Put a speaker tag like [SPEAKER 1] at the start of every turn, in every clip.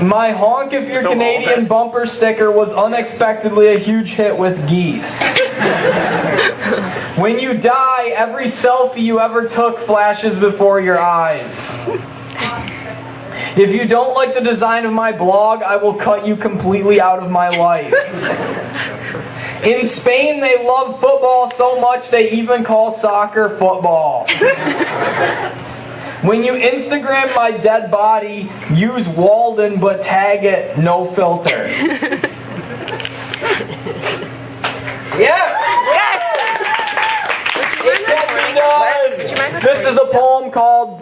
[SPEAKER 1] My honk if you're Canadian bumper sticker was unexpectedly a huge hit with geese. When you die, every selfie you ever took flashes before your eyes. If you don't like the design of my blog, I will cut you completely out of my life. In Spain, they love football so much they even call soccer football. When you Instagram my dead body, use Walden but tag it no filter. Yes! Yes! This is a poem called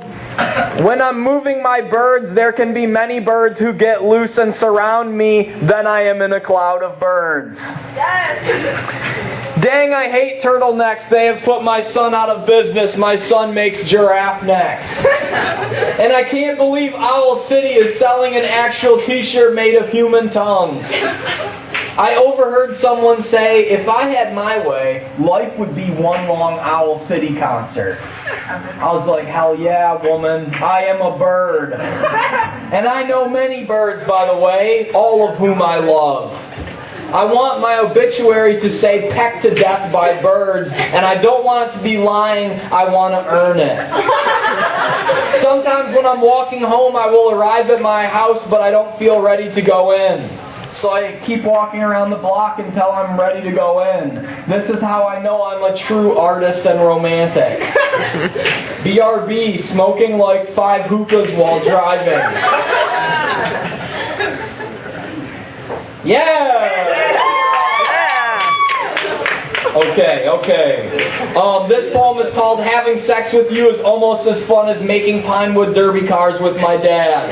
[SPEAKER 1] When I'm moving my birds, there can be many birds who get loose and surround me, then I am in a cloud of birds. Yes! Dang, I hate turtlenecks. They have put my son out of business. My son makes giraffe necks. And I can't believe Owl City is selling an actual t-shirt made of human tongues. I overheard someone say, if I had my way, life would be one long Owl City concert. I was like, hell yeah, woman, I am a bird. And I know many birds, by the way, all of whom I love. I want my obituary to say pecked to death by birds, and I don't want it to be lying, I want to earn it. Sometimes when I'm walking home, I will arrive at my house, but I don't feel ready to go in. So I keep walking around the block until I'm ready to go in. This is how I know I'm a true artist and romantic. BRB, smoking like 5 hookahs while driving. Yeah! Okay. This poem is called Having Sex With You is Almost as Fun as Making Pinewood Derby Cars with My Dad.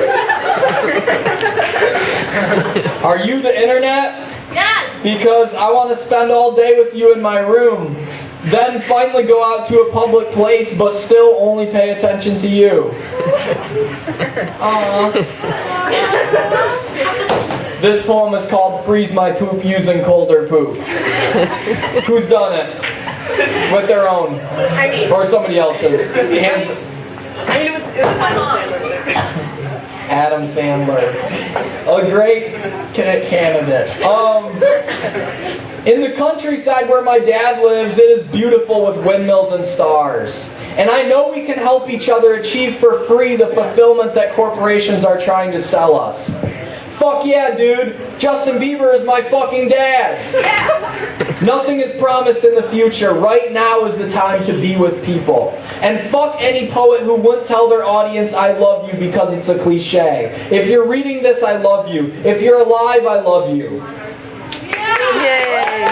[SPEAKER 1] Are you the internet?
[SPEAKER 2] Yes!
[SPEAKER 1] Because I want to spend all day with you in my room. Then finally go out to a public place, but still only pay attention to you. This poem is called Freeze My Poop Using Colder Poop. Who's done it? With their own. Or somebody else's.
[SPEAKER 2] It was my mom.
[SPEAKER 1] Adam Sandler. A great candidate. In the countryside where my dad lives, it is beautiful with windmills and stars. And I know we can help each other achieve for free the fulfillment that corporations are trying to sell us. Fuck yeah, dude. Justin Bieber is my fucking dad. Nothing is promised in the future. Right now is the time to be with people. And fuck any poet who wouldn't tell their audience I love you because it's a cliche. If you're reading this, I love you. If you're alive, I love you.
[SPEAKER 2] Yay!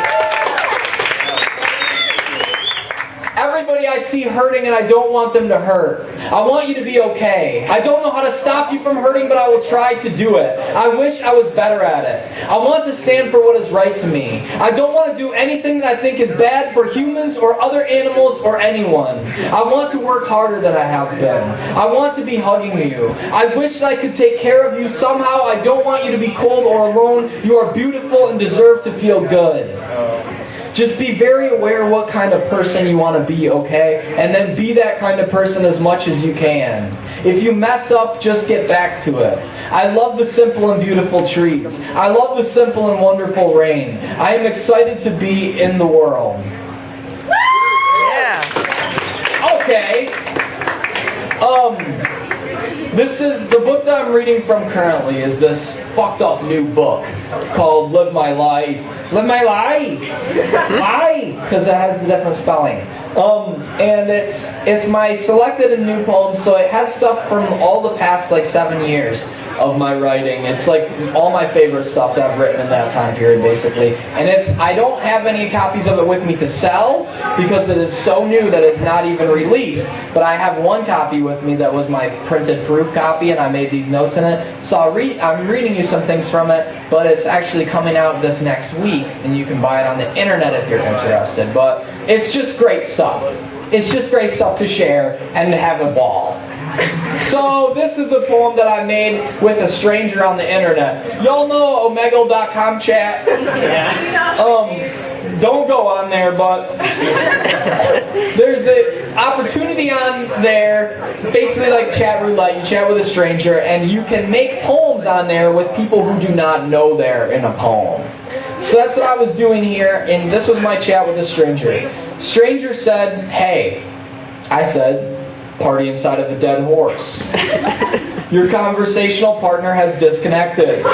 [SPEAKER 1] Everybody I see hurting and I don't want them to hurt. I want you to be okay. I don't know how to stop you from hurting, but I will try to do it. I wish I was better at it. I want to stand for what is right to me. I don't want to do anything that I think is bad for humans or other animals or anyone. I want to work harder than I have been. I want to be hugging you. I wish that I could take care of you somehow. I don't want you to be cold or alone. You are beautiful and deserve to feel good. Just be very aware what kind of person you want to be, okay? And then be that kind of person as much as you can. If you mess up, just get back to it. I love the simple and beautiful trees. I love the simple and wonderful rain. I am excited to be in the world.
[SPEAKER 2] Yeah.
[SPEAKER 1] Okay. This is the book that I'm reading from currently is this fucked up new book called Live My Life. Live My Life! Life! Because it has the different spelling. And it's my selected and new poems, so it has stuff from all the past 7 years of my writing. It's like all my favorite stuff that I've written in that time period, basically. And I don't have any copies of it with me to sell because it is so new that it's not even released. But I have one copy with me that was my printed proof copy, and I made these notes in it. So I'm reading you some things from it, but it's actually coming out this next week, and you can buy it on the internet if you're interested. But it's just great stuff. It's just great stuff to share and to have a ball. So this is a poem that I made with a stranger on the internet. Y'all know Omegle.com chat? Yeah. Don't go on there, but opportunity on there, basically like chat roulette. You chat with a stranger, and you can make poems on there with people who do not know they're in a poem. So that's what I was doing here, and this was my chat with a stranger. Stranger said, "Hey." I said, "Party inside of a dead horse. Your conversational partner has disconnected."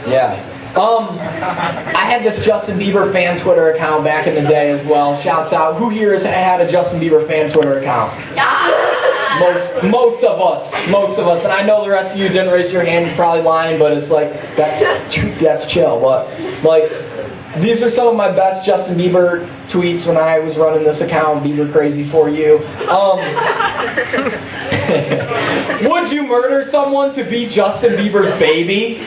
[SPEAKER 1] Yeah. I had this Justin Bieber fan Twitter account back in the day as well. Shouts out. Who here has had a Justin Bieber fan Twitter account? Most of us. And I know the rest of you didn't raise your hand. You're probably lying, but it's like, that's chill. But, like, these are some of my best Justin Bieber tweets when I was running this account, Bieber Crazy for You. Would you murder someone to be Justin Bieber's baby?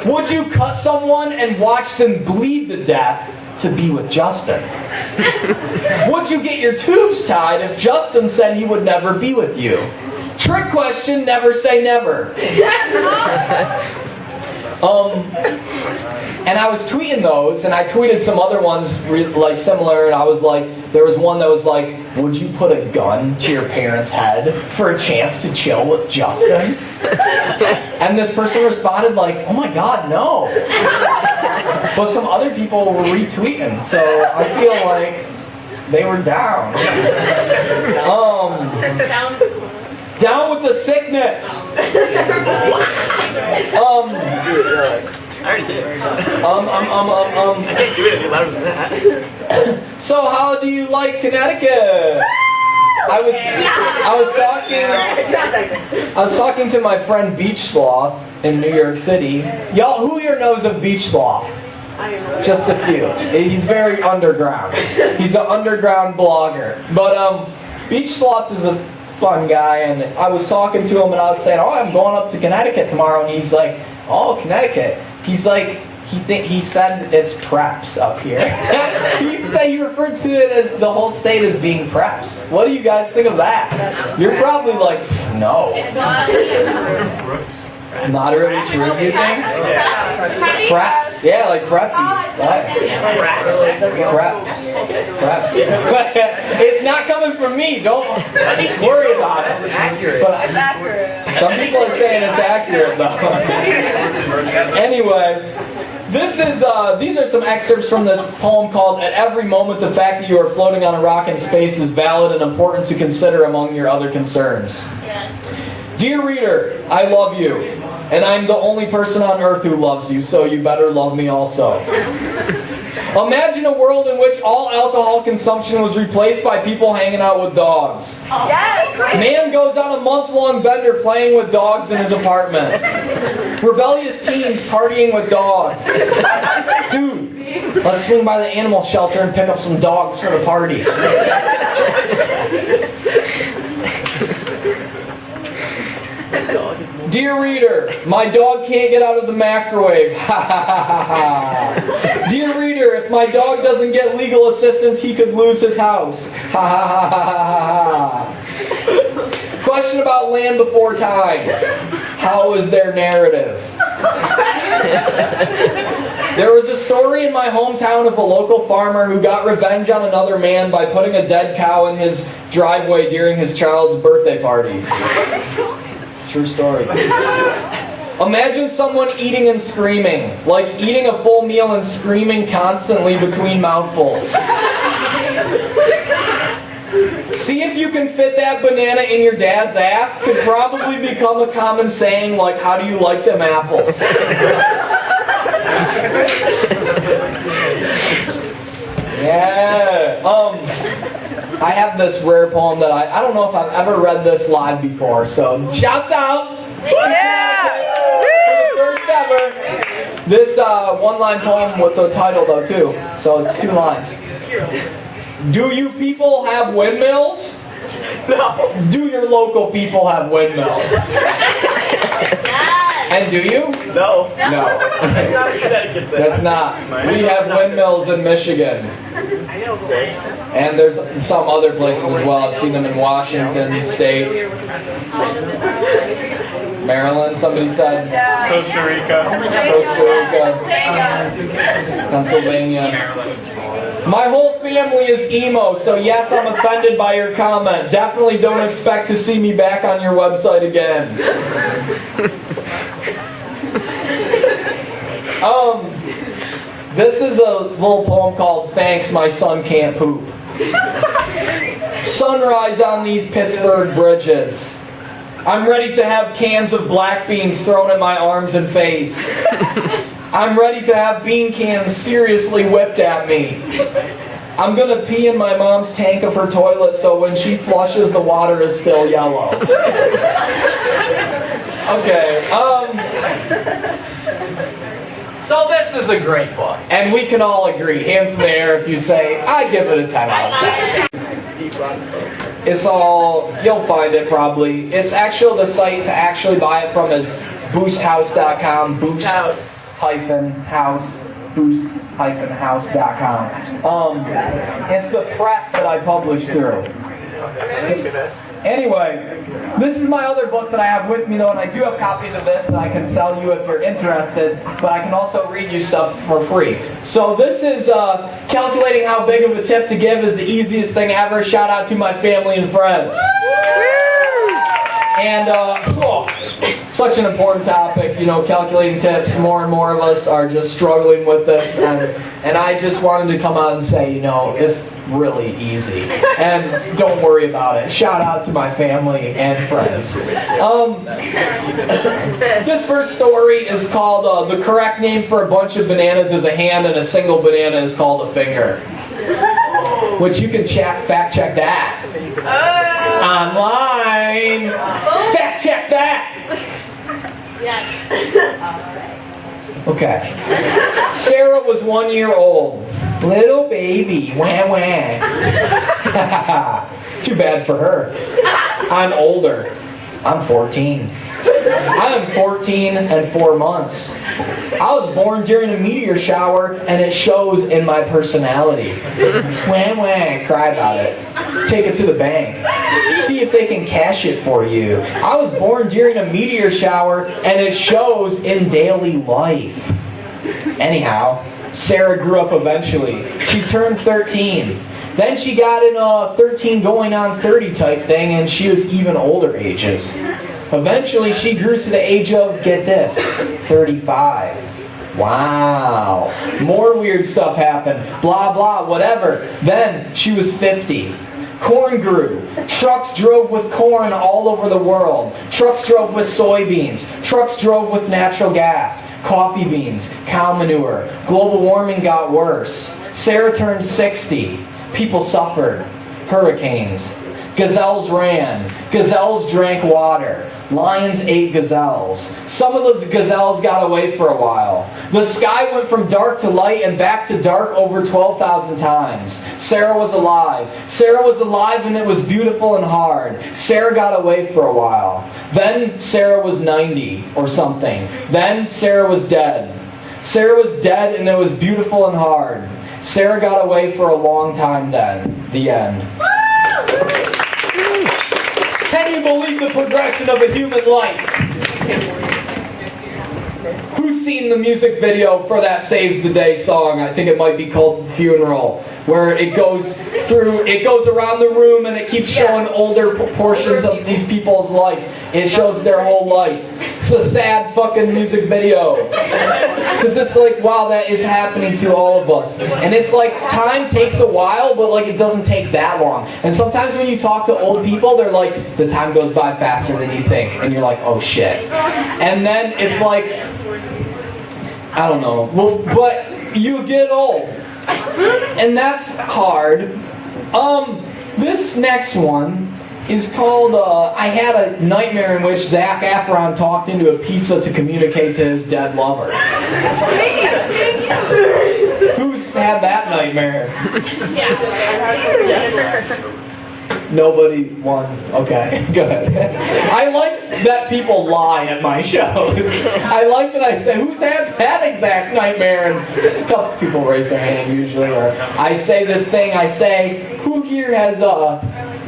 [SPEAKER 1] Would you cut someone and watch them bleed to death to be with Justin? Would you get your tubes tied if Justin said he would never be with you? Trick question, never say never. And I was tweeting those, and I tweeted some other ones like similar, and I was like, there was one that was like, would you put a gun to your parents' head for a chance to chill with Justin? And this person responded like, oh my god, no. But some other people were retweeting, so I feel like they were down. Down with the sickness.
[SPEAKER 2] I already did.
[SPEAKER 1] I can't do it any louder than that. So how do you like Connecticut? I was talking to my friend Beach Sloth in New York City. Y'all, who here knows of Beach Sloth? Just a few. He's very underground. He's an underground blogger. But Beach Sloth is a fun guy, and I was talking to him and I was saying, oh, I'm going up to Connecticut tomorrow, and he's like, oh, Connecticut. He's like, he said it's preps up here. he referred to it as the whole state as being preps. What do you guys think of that? You're probably like, no. Moderately true, you think? Preps. Yeah, like preppy. Preps. It's not coming from me. Don't worry about it. But some people are saying it's accurate, though. Anyway, these are some excerpts from this poem called "At Every Moment, the Fact That You Are Floating on a Rock in Space is Valid and Important to Consider Among Your Other Concerns." Dear reader, I love you, and I'm the only person on earth who loves you, so you better love me also. Imagine a world in which all alcohol consumption was replaced by people hanging out with dogs.
[SPEAKER 3] Yes!
[SPEAKER 1] Man goes on a month-long bender playing with dogs in his apartment. Rebellious teens partying with dogs. Dude, let's swing by the animal shelter and pick up some dogs for the party. Dear reader, my dog can't get out of the microwave. Dear reader, if my dog doesn't get legal assistance, he could lose his house. Question about Land Before Time. How is their narrative? There was a story in my hometown of a local farmer who got revenge on another man by putting a dead cow in his driveway during his child's birthday party. True story. Imagine someone eating and screaming, like eating a full meal and screaming constantly between mouthfuls. See if you can fit that banana in your dad's ass could probably become a common saying like, how do you like them apples? Yeah. I have this rare poem that I don't know if I've ever read this live before, so shouts out!
[SPEAKER 2] Yeah!
[SPEAKER 1] First ever. This one-line poem with a title though too, so it's 2 lines. Do you people have windmills? No. Do your local people have windmills? And do you?
[SPEAKER 2] No.
[SPEAKER 1] No.
[SPEAKER 2] That's not a Connecticut thing.
[SPEAKER 1] That's not. We have windmills in Michigan.
[SPEAKER 2] I know, sir.
[SPEAKER 1] And there's some other places as well. I've seen them in Washington State. Maryland, somebody said.
[SPEAKER 3] Costa
[SPEAKER 1] Rica. Pennsylvania. My whole family family is emo, so yes, I'm offended by your comment. Definitely don't expect to see me back on your website again. This is a little poem called Thanks My Son Can't Poop. Sunrise on these Pittsburgh bridges. I'm ready to have cans of black beans thrown at my arms and face. I'm ready to have bean cans seriously whipped at me. I'm gonna pee in my mom's tank of her toilet so when she flushes the water is still yellow. Okay, so this is a great book, and we can all agree, hands in the air if you say, I give it a 10 out of 10. It's all, you'll find it probably. It's actually, the site to actually buy it from is boosthouse.com, boost-house.com. It's the press that I publish through. Anyway, this is my other book that I have with me though, and I do have copies of this that I can sell you if you're interested, but I can also read you stuff for free. So this is calculating how big of a tip to give is the easiest thing ever. Shout out to my family and friends. And such an important topic, you know, calculating tips. More and more of us are just struggling with this, and I just wanted to come out and say, you know, it's really easy, and don't worry about it. Shout out to my family and friends. This first story is called, the correct name for a bunch of bananas is a hand, and a single banana is called a finger. Which you can fact check that. Online. Fact check that.
[SPEAKER 3] Yes.
[SPEAKER 1] Okay. Sarah was 1 year old. Little baby. Wah wah. Too bad for her. I'm older. I'm 14. I am 14 and 4 months. I was born during a meteor shower, and it shows in my personality. Wah wah, cry about it. Take it to the bank. See if they can cash it for you. I was born during a meteor shower, and it shows in daily life. Anyhow, Sarah grew up eventually. She turned 13. Then she got in a 13 going on 30 type thing, and she was even older ages. Eventually, she grew to the age of, get this, 35. Wow. More weird stuff happened. Blah, blah, whatever. Then, she was 50. Corn grew. Trucks drove with corn all over the world. Trucks drove with soybeans. Trucks drove with natural gas, coffee beans, cow manure. Global warming got worse. Sarah turned 60. People suffered. Hurricanes. Gazelles ran. Gazelles drank water. Lions ate gazelles. Some of the gazelles got away for a while. The sky went from dark to light and back to dark over 12,000 times. Sarah was alive. Sarah was alive and it was beautiful and hard. Sarah got away for a while. Then Sarah was 90 or something. Then Sarah was dead. Sarah was dead and it was beautiful and hard. Sarah got away for a long time then. The end. Can you believe the progression of a human life? Who's seen the music video for that Saves the Day song? I think it might be called Funeral, where it goes around the room and it keeps showing older portions of these people's life. It shows their whole life. It's a sad fucking music video. Because it's like, wow, that is happening to all of us. And it's like, time takes a while, but like it doesn't take that long. And sometimes when you talk to old people, they're like, the time goes by faster than you think. And you're like, oh shit. And then it's like, I don't know. Well, but you get old. And that's hard. This next one is called, I had a nightmare in which Zac Efron talked into a pizza to communicate to his dead lover. Who's had that nightmare? Nobody won. Okay, good. I like that people lie at my shows. I like that I say, who's had that exact nightmare? And a couple people raise their hand usually. Or I say this thing, I say, who here has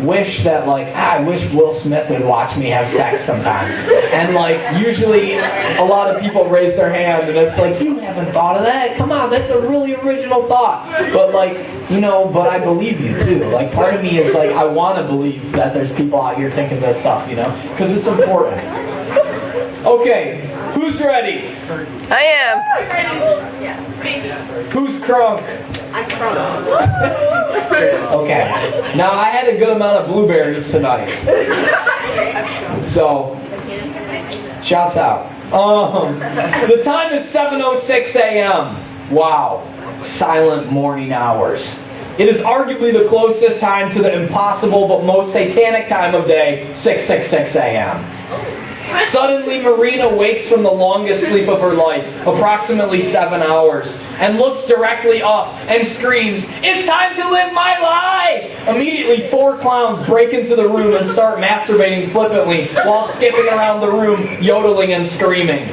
[SPEAKER 1] wish that like, I wish Will Smith would watch me have sex sometime. And like, usually a lot of people raise their hand and it's like, you have haven't thought of that. Come on, that's a really original thought. But like, but I believe you too. Like, part of me is like, I want to believe that there's people out here thinking this stuff, because it's important. Okay, who's ready?
[SPEAKER 4] I am.
[SPEAKER 1] Who's crunk?
[SPEAKER 3] I'm from.
[SPEAKER 1] Okay. Now, I had a good amount of blueberries tonight. So, shouts out. The time is 7:06 a.m. Wow. Silent morning hours. It is arguably the closest time to the impossible but most satanic time of day, 6:66 a.m. Suddenly, Marina wakes from the longest sleep of her life, approximately 7 hours, and looks directly up and screams, "It's time to live my life!" Immediately, 4 clowns break into the room and start masturbating flippantly while skipping around the room, yodeling and screaming.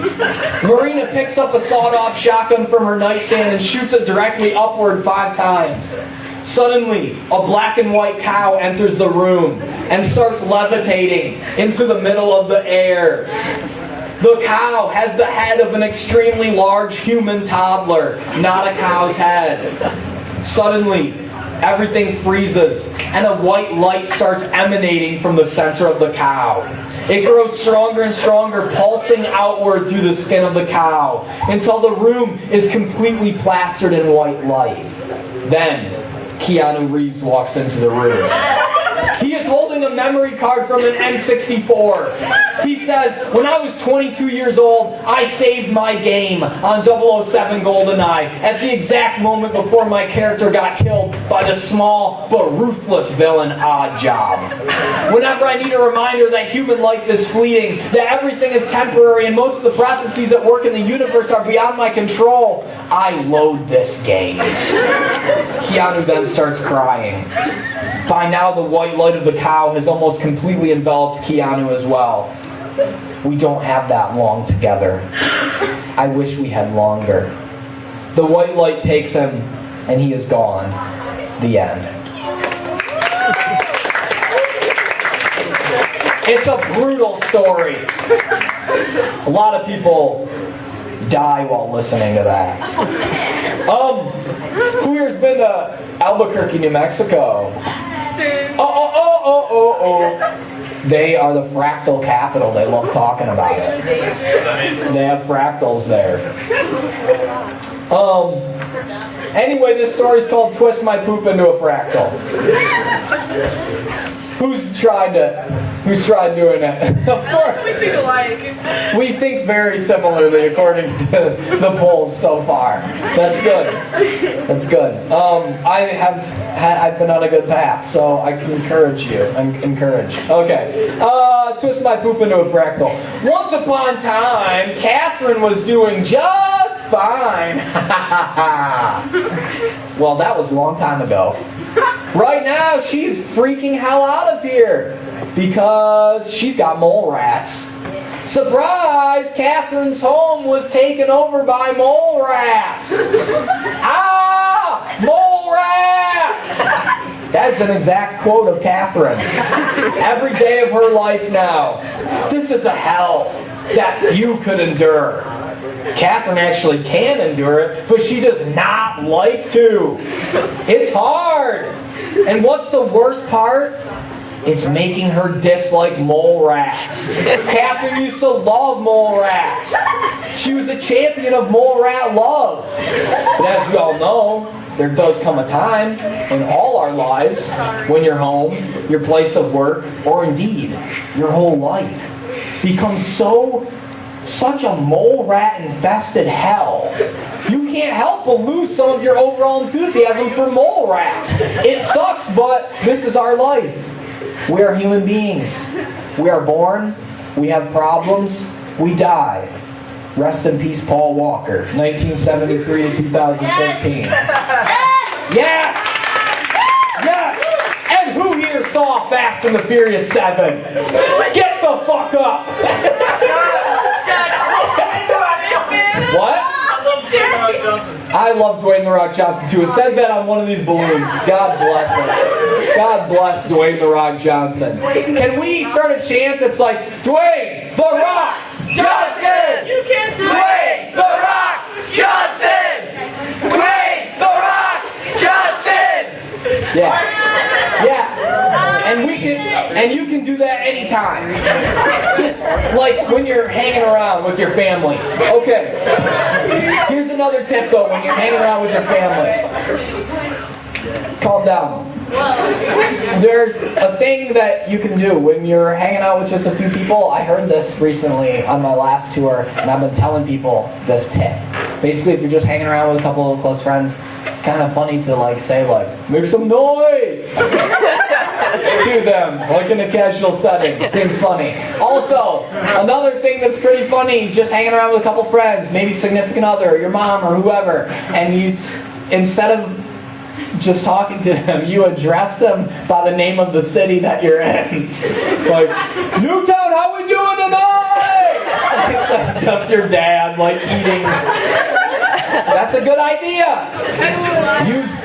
[SPEAKER 1] Marina picks up a sawed-off shotgun from her nightstand and shoots it directly upward 5 times. Suddenly, a black and white cow enters the room and starts levitating into the middle of the air. The cow has the head of an extremely large human toddler, not a cow's head. Suddenly, everything freezes and a white light starts emanating from the center of the cow. It grows stronger and stronger, pulsing outward through the skin of the cow until the room is completely plastered in white light. Then, Keanu Reeves walks into the room. He is holding a memory card from an N64. He says, "When I was 22 years old, I saved my game on 007 GoldenEye at the exact moment before my character got killed by the small but ruthless villain Oddjob. Whenever I need a reminder that human life is fleeting, that everything is temporary, and most of the processes at work in the universe are beyond my control, I load this game." Keanu then starts crying. By now, the white light of the cow has almost completely enveloped Keanu as well. We don't have that long together. I wish we had longer. The white light takes him, and he is gone. The end. It's a brutal story. A lot of people die while listening to that. Who here's been to Albuquerque, New Mexico? Oh. They are the fractal capital. They love talking about it. They have fractals there. Anyway, this story's called Twist My Poop into a Fractal. Who's tried doing it? Of course.
[SPEAKER 4] We think alike.
[SPEAKER 1] We think very similarly according to the polls so far. That's good. That's good. I've been on a good path, so I can encourage you. Okay. Twist my poop into a fractal. Once upon a time, Catherine was doing just fine. Well, that was a long time ago. Right now, she's freaking hell out of here because she's got mole rats. Surprise! Catherine's home was taken over by mole rats. Ah! Mole rats! That's an exact quote of Catherine. Every day of her life now. This is a hell that few could endure. Catherine actually can endure it, but she does not like to. It's hard. And what's the worst part? It's making her dislike mole rats. Catherine used to love mole rats. She was a champion of mole rat love. But as we all know, there does come a time in all our lives when your home, your place of work, or indeed your whole life becomes such a mole rat infested hell. You can't help but lose some of your overall enthusiasm for mole rats. It sucks, but this is our life. We are human beings. We are born, we have problems, we die. Rest in peace, Paul Walker, 1973 to 2013. Yes! Yes! And who here saw Fast and the Furious 7? Get the fuck up! What? I love Dwayne "The Rock" Johnson too. It says that on one of these balloons. God bless it. God bless Dwayne "The Rock" Johnson. Can we start a chant that's like, Dwayne "The Rock" Johnson!
[SPEAKER 4] You can't
[SPEAKER 1] Dwayne "The Rock" Johnson! And you can do that anytime. Just like when you're hanging around with your family. Okay. Here's another tip though when you're hanging around with your family. Calm down. There's a thing that you can do when you're hanging out with just a few people. I heard this recently on my last tour, and I've been telling people this tip. Basically, if you're just hanging around with a couple of close friends, it's kind of funny to say make some noise to them, like in a casual setting. Seems funny. Also, another thing that's pretty funny, just hanging around with a couple friends, maybe significant other, your mom or whoever, and you, instead of just talking to them, you address them by the name of the city that you're in. Like, Newtown, how we doing tonight? Just your dad, eating. That's a good idea.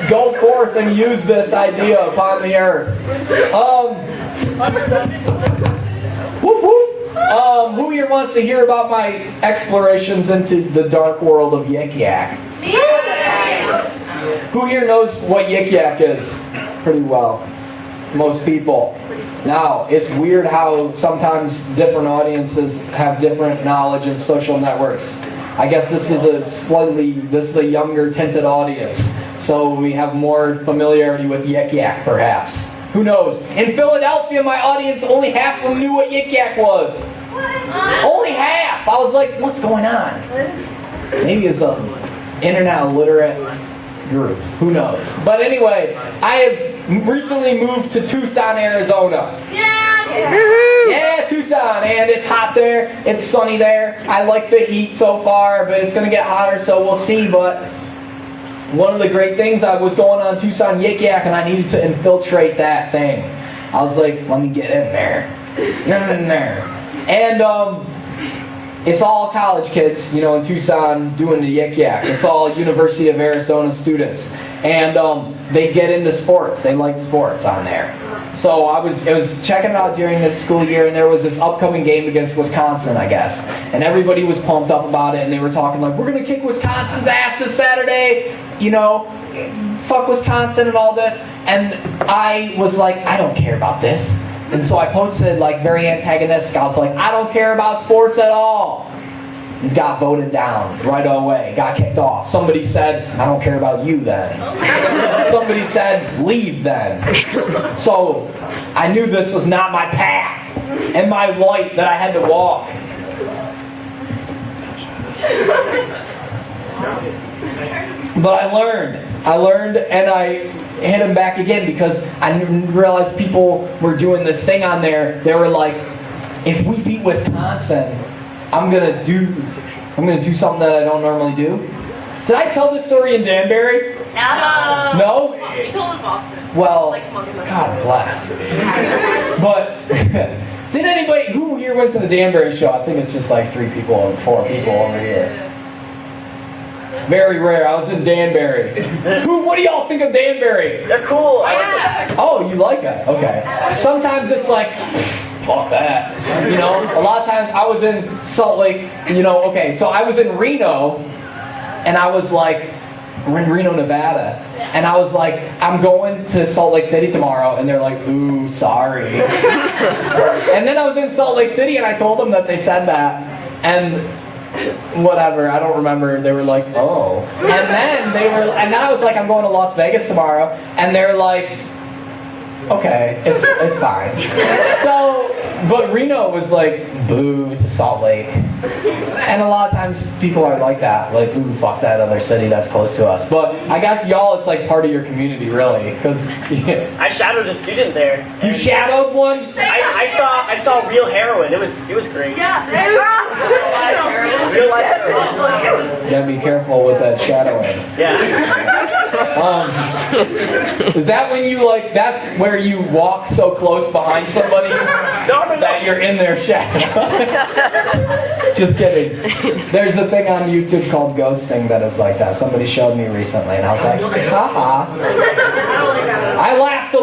[SPEAKER 1] Go forth and use this idea upon the earth. Whoop whoop. Who here wants to hear about my explorations into the dark world of Yik Yak? Who here knows what Yik Yak is pretty well? Most people. Now, it's weird how sometimes different audiences have different knowledge of social networks. I guess this is a younger tinted audience, so we have more familiarity with Yik Yak, perhaps. Who knows? In Philadelphia, my audience, only half of them knew what Yik Yak was. Only half! I was like, what's going on? Maybe it's an internet illiterate group. Who knows? But anyway, I have recently moved to Tucson, Arizona. Yeah, Tucson, and it's hot there. It's sunny there. I like the heat so far, but it's going to get hotter, so we'll see. But one of the great things, I was going on Tucson Yik Yak, and I needed to infiltrate that thing. I was like, let me get in there. And it's all college kids, in Tucson doing the Yik Yak. It's all University of Arizona students. And they get into sports. They like sports on there. So I was checking it out during this school year, and there was this upcoming game against Wisconsin, I guess. And everybody was pumped up about it, and they were talking we're going to kick Wisconsin's ass this Saturday. Fuck Wisconsin and all this. And I was like, I don't care about this. And so I posted very antagonistic. I was like, I don't care about sports at all. It got voted down right away. Got kicked off. Somebody said, I don't care about you then. Somebody said, leave then. So I knew this was not my path and my light that I had to walk. But I learned, and I hit him back again because I realized people were doing this thing on there. They were like, if we beat Wisconsin, I'm gonna do something that I don't normally do. Did I tell this story in Danbury? No?
[SPEAKER 3] You told in Boston.
[SPEAKER 1] Well,
[SPEAKER 3] Months ago.
[SPEAKER 1] God bless. But did anybody, who here went to the Danbury show? I think it's just 4 people over here. Very rare. I was in Danbury. What do y'all think of Danbury?
[SPEAKER 2] They're cool.
[SPEAKER 1] Oh, you like it? Okay. Sometimes it's fuck that. A lot of times I was in Salt Lake, okay, so I was in Reno, and I was we're in Reno, Nevada, and I was like, I'm going to Salt Lake City tomorrow, and they're like, ooh, sorry. And then I was in Salt Lake City, and I told them that they said that, and whatever, I don't remember, they were like, oh. And then I was like, I'm going to Las Vegas tomorrow, and they're like, okay, it's fine. So, but Reno was boo to Salt Lake. And a lot of times people are like that, ooh, fuck that other city that's close to us. But I guess y'all, it's part of your community, really, because
[SPEAKER 2] I shadowed a student there.
[SPEAKER 1] You shadowed one?
[SPEAKER 2] I saw real heroin. It was great.
[SPEAKER 3] Yeah,
[SPEAKER 2] Real life heroin.
[SPEAKER 1] You gotta be careful with that shadowing.
[SPEAKER 2] Yeah.
[SPEAKER 1] Is that when you that's where you walk so close behind somebody that you're in their shadow? Just kidding. There's a thing on YouTube called ghosting that is like that. Somebody showed me recently, and I was like, haha. I laughed a